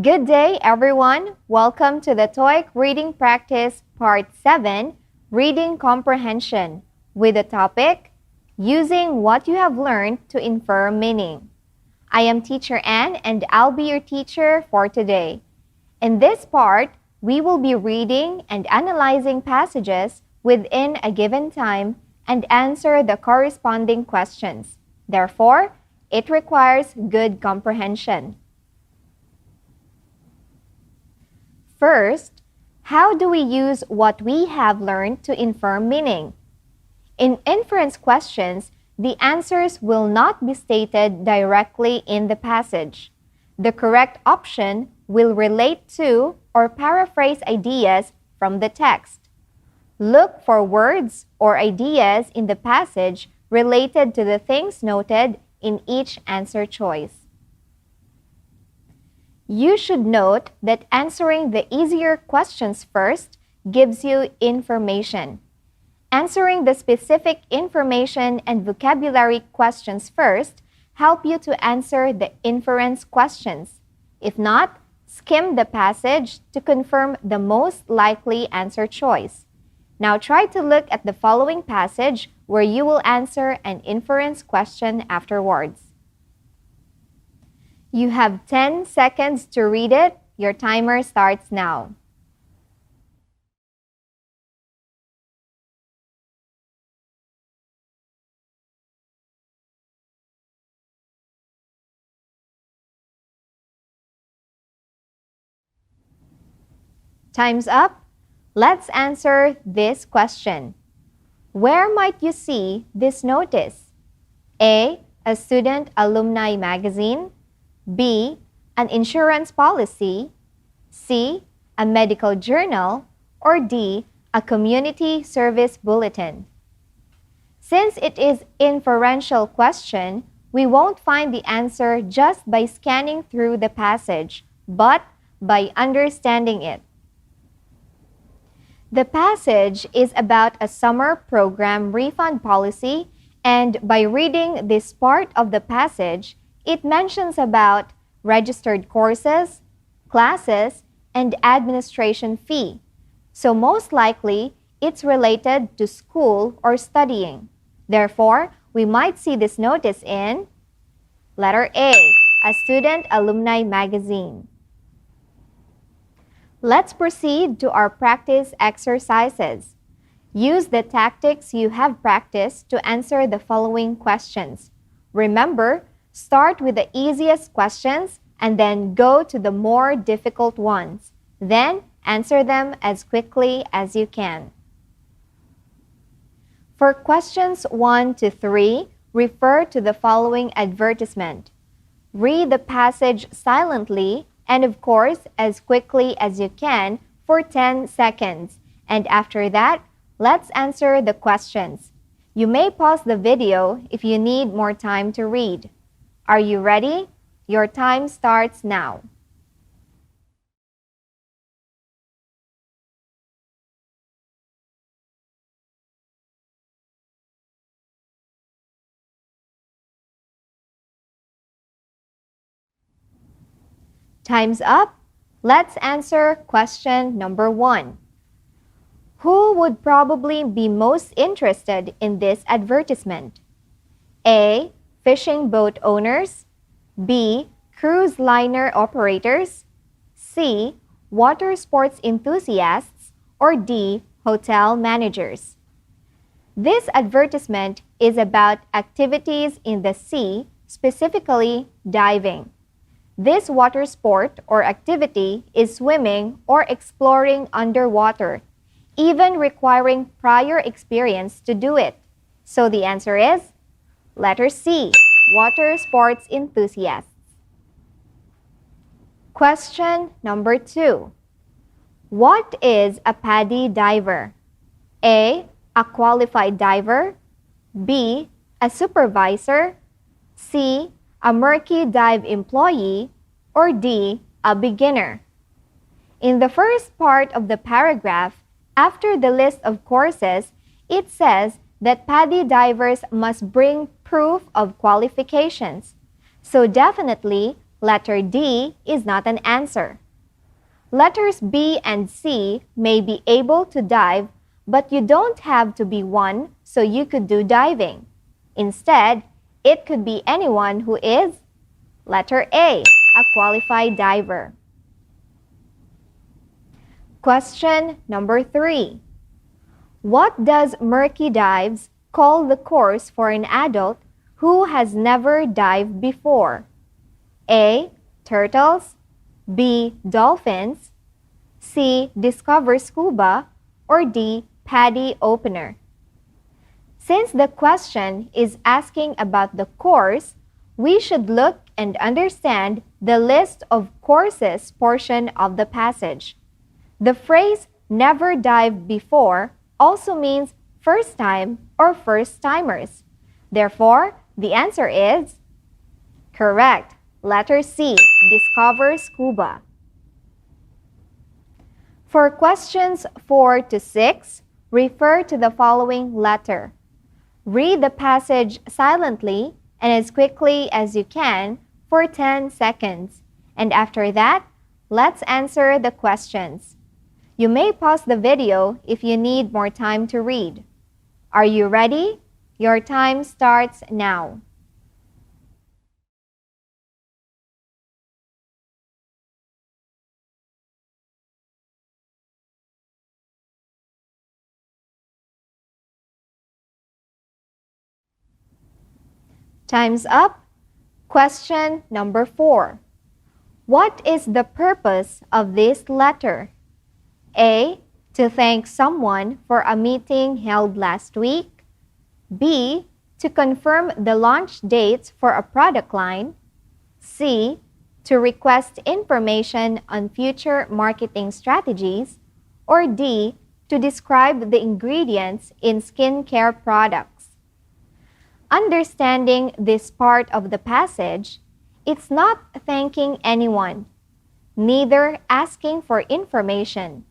Good day, everyone. Welcome to the TOEIC Reading Practice Part 7, Reading Comprehension, with the topic, Using What You Have Learned to Infer Meaning. I am Teacher Ann, and I'll be your teacher for today. In this part, we will be reading and analyzing passages within a given time and answer the corresponding questions. Therefore, it requires good comprehension. First, how do we use what we have learned to infer meaning? In inference questions, the answers will not be stated directly in the passage. The correct option will relate to or paraphrase ideas from the text. Look for words or ideas in the passage related to the things noted in each answer choice. You should note that answering the easier questions first gives you information. Answering the specific information and vocabulary questions first help you to answer the inference questions. If not, skim the passage to confirm the most likely answer choice. Now try to look at the following passage where you will answer an inference question afterwards. You have 10 seconds to read it. Your timer starts now. Time's up. Let's answer this question. Where might you see this notice? A student alumni magazine. B, an insurance policy, C, a medical journal, or D, a community service bulletin. Since it is inferential question, we won't find the answer just by scanning through the passage, but by understanding it. The passage is about a summer program refund policy, and by reading this part of the passage, it mentions about registered courses, classes, and administration fee. So most likely, it's related to school or studying. Therefore, we might see this notice in letter A, a student alumni magazine. Let's proceed to our practice exercises. Use the tactics you have practiced to answer the following questions. Remember, start with the easiest questions and then go to the more difficult ones. Then answer them as quickly as you can. For questions 1 to 3, refer to the following advertisement. Read the passage silently and of course as quickly as you can for 10 seconds. And after that, let's answer the questions. You may pause the video if you need more time to read. Are you ready? Your time starts now. Time's up. Let's answer question number 1. Who would probably be most interested in this advertisement? A, fishing boat owners. B, cruise liner operators. C, water sports enthusiasts. Or D, hotel managers. This advertisement is about activities in the sea, specifically diving. This water sport or activity is swimming or exploring underwater, even requiring prior experience to do it. So the answer is letter C, water sports enthusiasts. Question number 2. What is a PADI diver? A, a qualified diver. B, a supervisor. C, a murky dive employee. Or D, a beginner. In the first part of the paragraph, after the list of courses, it says that PADI divers must bring proof of qualifications. So definitely, letter D is not an answer. Letters B and C may be able to dive, but you don't have to be one, so you could do diving. Instead, it could be anyone who is letter A, a qualified diver. Question number 3. What does Murky Dives call the course for an adult who has never dived before? A. Turtles, B. Dolphins, C. Discover Scuba, or D. Paddy Opener? Since the question is asking about the course, we should look and understand the list of courses portion of the passage. The phrase never dived before also means first time or first timers. Therefore, the answer is correct. Letter C, Discover Scuba. For questions 4 to 6, refer to the following letter. Read the passage silently and as quickly as you can for 10 seconds. And after that, let's answer the questions. You may pause the video if you need more time to read. Are you ready? Your time starts now. Time's up. Question number 4. What is the purpose of this letter? A. To thank someone for a meeting held last week. B. To confirm the launch dates for a product line. C. To request information on future marketing strategies. Or D. To describe the ingredients in skincare products. Understanding this part of the passage, it's not thanking anyone, neither asking for information,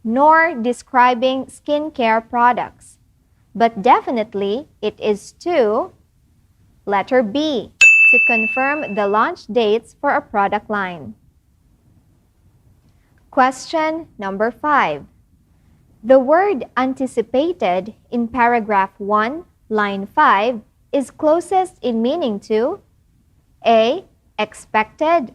nor describing skincare products, but definitely it is to letter B, to confirm the launch dates for a product line. Question number 5. The word anticipated in paragraph 1, line 5 is closest in meaning to A. Expected,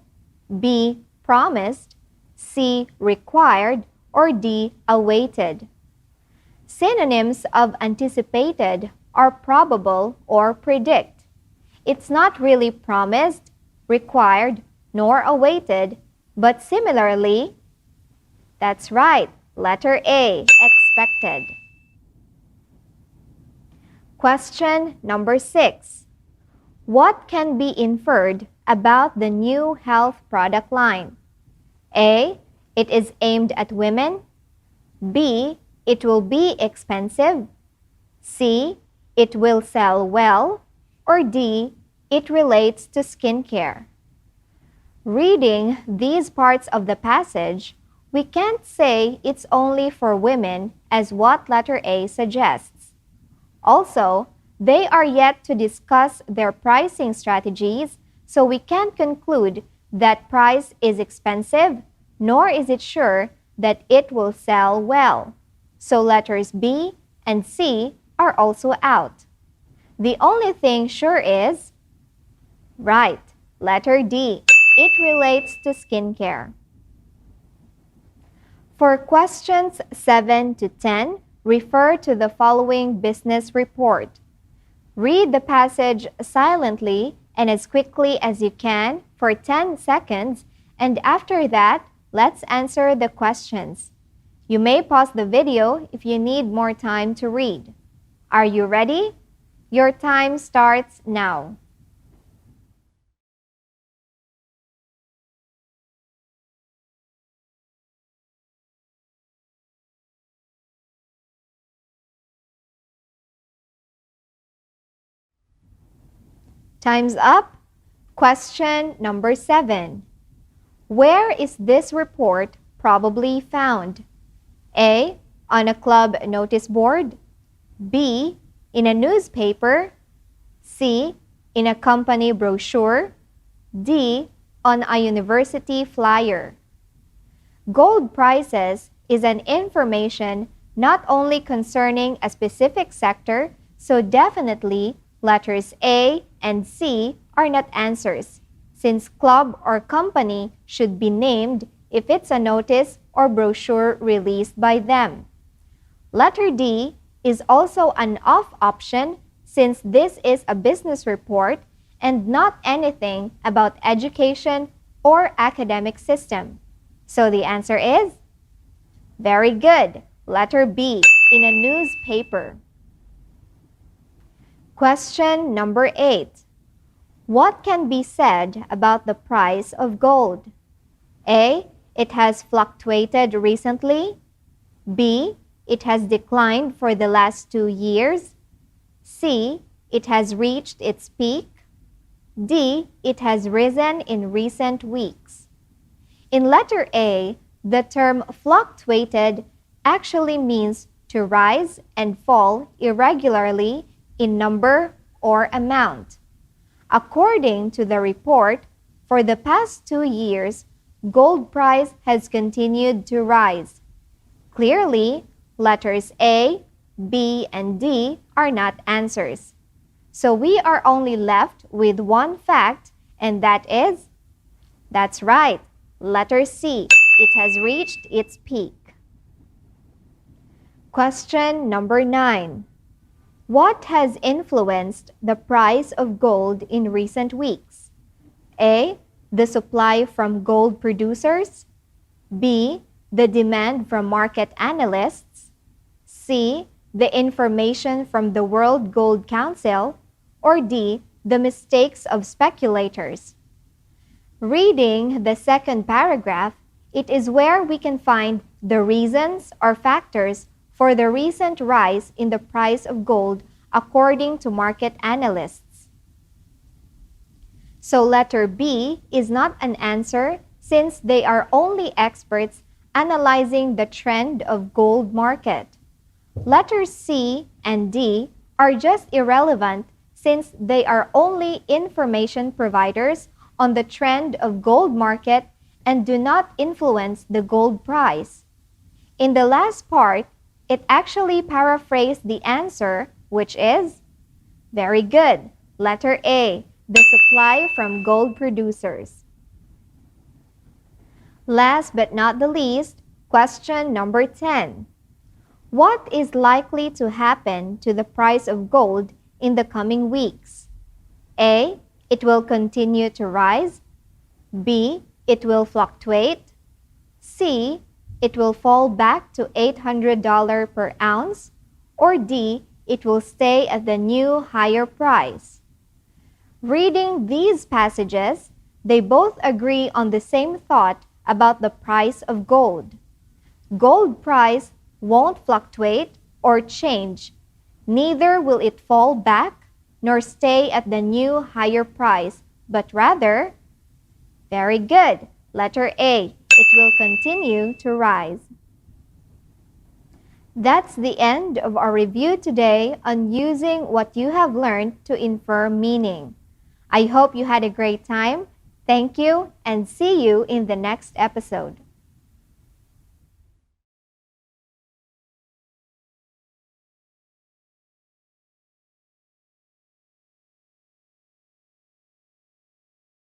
B. Promised, C. Required, or D. Awaited. Synonyms of anticipated are probable or predict. It's not really promised, required, nor awaited, but similarly, that's right, letter A, expected. Question number 6. What can be inferred about the new health product line? A. It is aimed at women. B. It will be expensive. C. It will sell well. Or D. It relates to skincare. Reading these parts of the passage, we can't say it's only for women as what letter A suggests. Also, they are yet to discuss their pricing strategies, so we can't conclude that price is expensive, nor is it sure that it will sell well. So letters B and C are also out. The only thing sure is, right, letter D. It relates to skincare. For questions 7 to 10, refer to the following business report. Read the passage silently and as quickly as you can for 10 seconds, and after that, let's answer the questions. You may pause the video if you need more time to read. Are you ready? Your time starts now. Time's up. Question number 7. Where is this report probably found? A. On a club notice board. B. In a newspaper. C. In a company brochure. D. on a university flyer. Gold prices is an information not only concerning a specific sector, so definitely letters A and C are not answers, since club or company should be named if it's a notice or brochure released by them. Letter D is also an off option since this is a business report and not anything about education or academic system. So the answer is very good. Letter B, in a newspaper. Question number 8. What can be said about the price of gold? A. It has fluctuated recently. B. It has declined for the last 2 years. C. It has reached its peak. D. It has risen in recent weeks. In letter A, the term fluctuated actually means to rise and fall irregularly in number or amount. According to the report, for the past 2 years, gold price has continued to rise. Clearly, letters A, B, and D are not answers. So we are only left with one fact, and that's right, letter C. It has reached its peak. Question number 9. What has influenced the price of gold in recent weeks? A. The supply from gold producers. B. The demand from market analysts. C. The information from the World Gold Council. Or D. The mistakes of speculators. Reading the second paragraph, it is where we can find the reasons or factors for the recent rise in the price of gold according to market analysts. So letter B is not an answer since they are only experts analyzing the trend of gold market. Letters C and D are just irrelevant since they are only information providers on the trend of gold market and do not influence the gold price. In the last part, it actually paraphrased the answer, which is very good. Letter A, the supply from gold producers. Last but not the least, question number 10. What is likely to happen to the price of gold in the coming weeks? A. It will continue to rise. B. It will fluctuate. C. It will fall back to $800 per ounce. Or D. It will stay at the new higher price. Reading these passages, they both agree on the same thought about the price of gold. Gold price won't fluctuate or change. Neither will it fall back nor stay at the new higher price, but rather, very good, letter A, it will continue to rise. That's the end of our review today on using what you have learned to infer meaning. I hope you had a great time. Thank you and see you in the next episode.